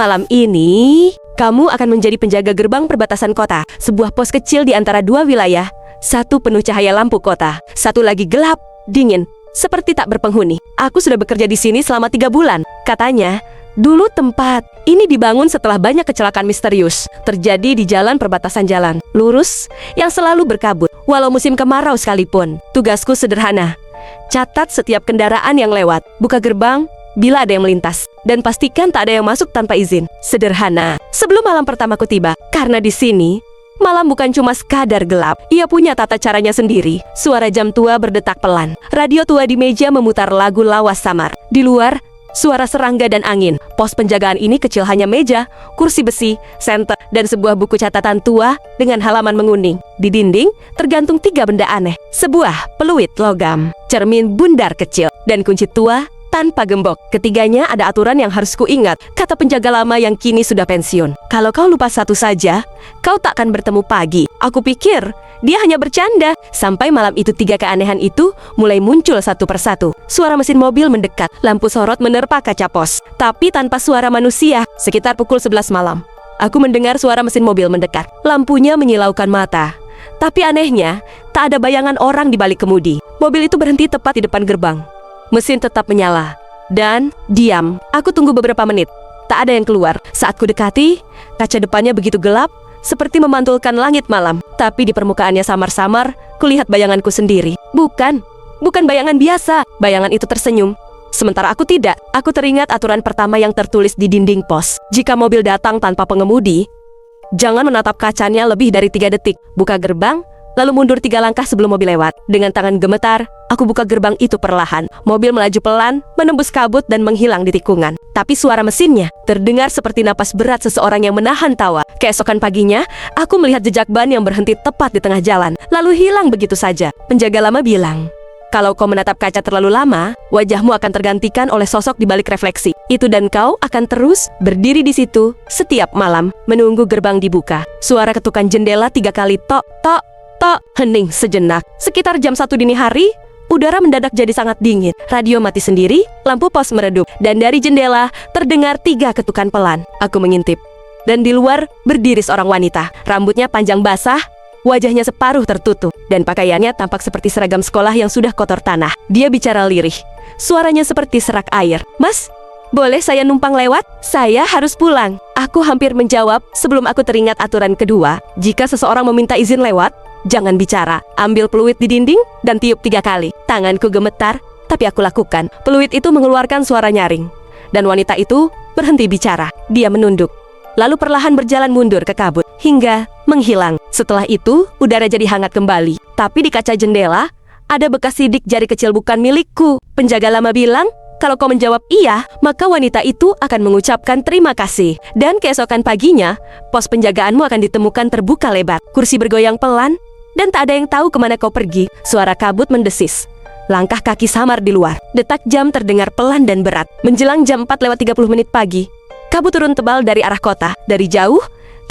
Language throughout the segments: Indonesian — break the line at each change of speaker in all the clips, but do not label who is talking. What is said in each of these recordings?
Malam ini, kamu akan menjadi penjaga gerbang perbatasan kota. Sebuah pos kecil di antara dua wilayah. Satu penuh cahaya lampu kota, satu lagi gelap, dingin, seperti tak berpenghuni. Aku sudah bekerja di sini selama 3 bulan. Katanya, dulu tempat ini dibangun setelah banyak kecelakaan misterius terjadi di jalan perbatasan jalan lurus yang selalu berkabut. Walau musim kemarau sekalipun, tugasku sederhana. Catat setiap kendaraan yang lewat, buka gerbang bila ada yang melintas, dan pastikan tak ada yang masuk tanpa izin. Sederhana. Sebelum malam pertamaku tiba, karena di sini malam bukan cuma sekadar gelap, ia punya tata caranya sendiri. Suara jam tua berdetak pelan. Radio tua di meja memutar lagu lawas samar. Di luar, suara serangga dan angin. Pos penjagaan ini kecil, hanya meja, kursi besi, senter, dan sebuah buku catatan tua dengan halaman menguning. Di dinding, tergantung 3 benda aneh. Sebuah peluit logam, cermin bundar kecil, dan kunci tua tanpa gembok. Ketiganya ada aturan yang harus kuingat, kata penjaga lama yang kini sudah pensiun. Kalau kau lupa satu saja, kau tak akan bertemu pagi. Aku pikir dia hanya bercanda. Sampai malam itu 3 keanehan itu mulai muncul satu persatu. Suara mesin mobil mendekat, lampu sorot menerpa kaca pos, tapi tanpa suara manusia. Sekitar pukul 11 malam, aku mendengar suara mesin mobil mendekat. Lampunya menyilaukan mata, tapi anehnya tak ada bayangan orang di balik kemudi. Mobil itu berhenti tepat di depan gerbang. Mesin tetap menyala, dan diam. Aku tunggu beberapa menit. Tak ada yang keluar. Saat ku dekati, kaca depannya begitu gelap, seperti memantulkan langit malam. Tapi di permukaannya samar-samar, kulihat bayanganku sendiri. Bukan bayangan biasa. Bayangan itu tersenyum. Sementara aku tidak. Aku teringat aturan pertama yang tertulis di dinding pos. Jika mobil datang tanpa pengemudi, jangan menatap kacanya lebih dari 3 detik. Buka gerbang, lalu mundur 3 langkah sebelum mobil lewat. Dengan tangan gemetar, aku buka gerbang itu perlahan. Mobil melaju pelan, menembus kabut dan menghilang di tikungan. Tapi suara mesinnya terdengar seperti napas berat seseorang yang menahan tawa. Keesokan paginya, aku melihat jejak ban yang berhenti tepat di tengah jalan, lalu hilang begitu saja. Penjaga lama bilang, kalau kau menatap kaca terlalu lama, wajahmu akan tergantikan oleh sosok di balik refleksi itu, dan kau akan terus berdiri di situ setiap malam, menunggu gerbang dibuka. Suara ketukan jendela 3 kali tok, tok, tok. Hening sejenak. Sekitar jam 1 dini hari, udara mendadak jadi sangat dingin. Radio mati sendiri, lampu pos meredup, dan dari jendela terdengar 3 ketukan pelan. Aku mengintip, dan di luar berdiri seorang wanita. Rambutnya panjang basah, wajahnya separuh tertutup, dan pakaiannya tampak seperti seragam sekolah yang sudah kotor tanah. Dia bicara lirih, suaranya seperti serak air. Mas, boleh saya numpang lewat? Saya harus pulang. Aku hampir menjawab sebelum aku teringat aturan kedua. Jika seseorang meminta izin lewat, jangan bicara. Ambil peluit di dinding dan tiup 3 kali. Tanganku gemetar, tapi aku lakukan. Peluit itu mengeluarkan suara nyaring, dan wanita itu berhenti bicara. Dia menunduk, lalu perlahan berjalan mundur ke kabut, hingga menghilang. Setelah itu, udara jadi hangat kembali. Tapi di kaca jendela, ada bekas sidik jari kecil bukan milikku. Penjaga lama bilang, kalau kau menjawab iya, maka wanita itu akan mengucapkan terima kasih. Dan keesokan paginya, pos penjagaanmu akan ditemukan terbuka lebar. Kursi bergoyang pelan, dan tak ada yang tahu kemana kau pergi. Suara kabut mendesis. Langkah kaki samar di luar. Detak jam terdengar pelan dan berat. Menjelang jam 4:30 pagi, kabut turun tebal dari arah kota. Dari jauh,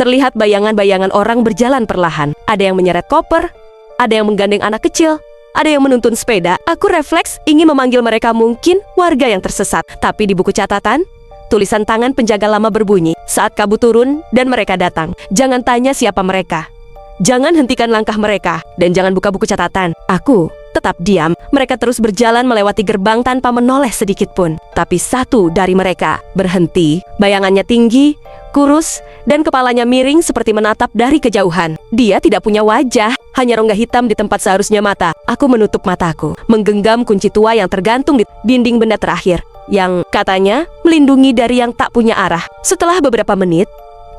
terlihat bayangan-bayangan orang berjalan perlahan. Ada yang menyeret koper, ada yang menggandeng anak kecil, ada yang menuntun sepeda. Aku refleks ingin memanggil mereka, mungkin warga yang tersesat. Tapi di buku catatan, tulisan tangan penjaga lama berbunyi saat kabut turun dan mereka datang. Jangan tanya siapa mereka. Jangan hentikan langkah mereka, dan jangan buka buku catatan. Aku tetap diam. Mereka terus berjalan melewati gerbang tanpa menoleh sedikit pun. Tapi satu dari mereka berhenti. Bayangannya tinggi, kurus, dan kepalanya miring seperti menatap dari kejauhan. Dia tidak punya wajah, hanya rongga hitam di tempat seharusnya mata. Aku menutup mataku, menggenggam kunci tua yang tergantung di dinding benda terakhir, yang katanya melindungi dari yang tak punya arah. Setelah beberapa menit,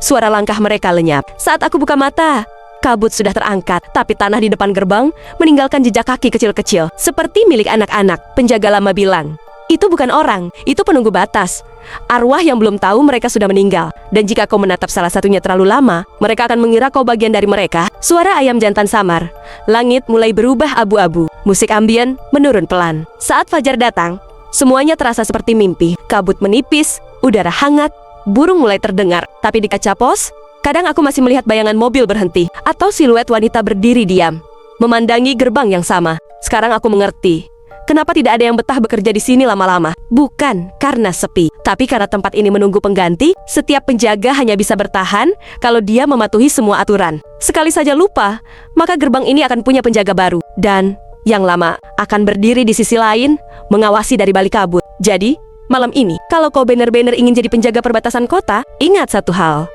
suara langkah mereka lenyap. Saat aku buka mata, kabut sudah terangkat, tapi tanah di depan gerbang meninggalkan jejak kaki kecil-kecil, seperti milik anak-anak. Penjaga lama bilang, itu bukan orang, itu penunggu batas. Arwah yang belum tahu mereka sudah meninggal. Dan jika kau menatap salah satunya terlalu lama, mereka akan mengira kau bagian dari mereka. Suara ayam jantan samar. Langit mulai berubah abu-abu. Musik ambien menurun pelan. Saat fajar datang, semuanya terasa seperti mimpi. Kabut menipis, udara hangat, burung mulai terdengar. Tapi di kaca pos, kadang aku masih melihat bayangan mobil berhenti, atau siluet wanita berdiri diam, memandangi gerbang yang sama. Sekarang aku mengerti Kenapa tidak ada yang betah bekerja di sini lama-lama? Bukan karena sepi, tapi karena tempat ini menunggu pengganti. Setiap penjaga hanya bisa bertahan kalau dia mematuhi semua aturan. Sekali saja lupa, maka gerbang ini akan punya penjaga baru. Dan yang lama akan berdiri di sisi lain, mengawasi dari balik kabut. Jadi, malam ini, kalau kau benar-benar ingin jadi penjaga perbatasan kota, ingat satu hal.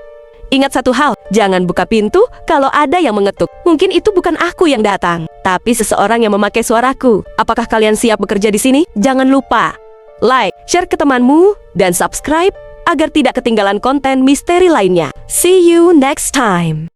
Ingat satu hal, jangan buka pintu kalau ada yang mengetuk. Mungkin itu bukan aku yang datang, tapi seseorang yang memakai suaraku. Apakah kalian siap bekerja di sini? Jangan lupa like, share ke temanmu, dan subscribe agar tidak ketinggalan konten misteri lainnya. See you next time.